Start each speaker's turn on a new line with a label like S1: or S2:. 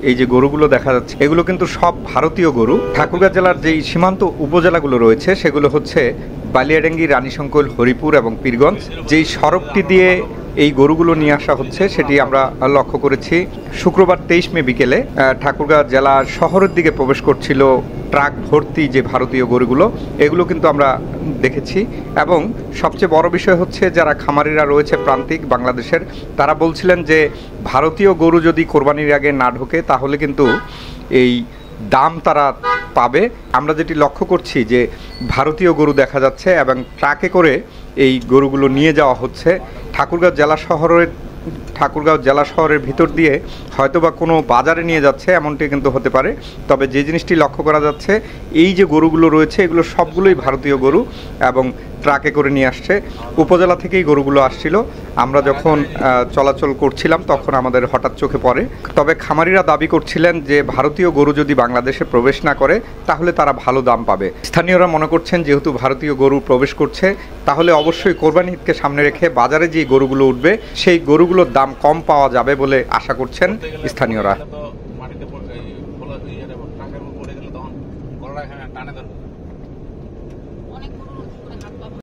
S1: এই যে গরুগুলো দেখা যাচ্ছে এগুলো কিন্তু সব ভারতীয় গরু। ঠাকুরগাঁও জেলার যেই সীমান্ত উপজেলাগুলো রয়েছে সেগুলো হচ্ছে বালিয়াডাঙ্গি, রানীশঙ্কৈল, হরিপুর এবং পীরগঞ্জ। যেই সড়কটি দিয়ে এই গরুগুলো নিয়ে আসা হচ্ছে সেটি আমরা লক্ষ্য করেছি। শুক্রবার 23 মে বিকেলে ঠাকুরগাঁও জেলা শহরের দিকে প্রবেশ করছিল ট্রাক ভর্তি যে ভারতীয় গরুগুলো, এগুলো কিন্তু আমরা দেখেছি। এবং সবচেয়ে বড় বিষয় হচ্ছে যারা খামারিরা রয়েছে প্রান্তিক বাংলাদেশের, তারা বলছিলেন যে ভারতীয় গরু যদি কোরবানির আগে না ঢোকে তাহলে কিন্তু এই দাম তারা পাবে। আমরা যেটি লক্ষ্য করছি যে ভারতীয় গরু দেখা যাচ্ছে এবং ট্রাকে করে এই গরুগুলো নিয়ে যাওয়া হচ্ছে ঠাকুরগাঁও জেলা শহরের ভিতর দিয়ে, হয়তোবা কোনো বাজারে নিয়ে যাচ্ছে এমনটি কিন্তু হতে পারে। তবে যে জিনিসটি লক্ষ্য করা যাচ্ছে এই যে গরুগুলো রয়েছে এগুলো সবগুলোই ভারতীয় গরু এবং ট্রাকে করে নিয়ে আসছে। উপজেলা থেকেই গরুগুলো আসছিল। আমরা যখন চলাচল করছিলাম তখন আমাদের হঠাৎ চোখে পড়ে। তবে খামারিরা দাবি করছিলেন যে ভারতীয় গরু যদি বাংলাদেশে প্রবেশ না করে তাহলে তারা ভালো দাম পাবে। স্থানীয়রা মনে করছেন যেহেতু ভারতীয় গরু প্রবেশ করছে তাহলে অবশ্যই কোরবানি ঈদকে সামনে রেখে বাজারে যে গরুগুলো উঠবে সেই গরুগুলোর দাম কম পাওয়া যাবে বলে আশা করছেন স্থানীয়রা।
S2: অনেক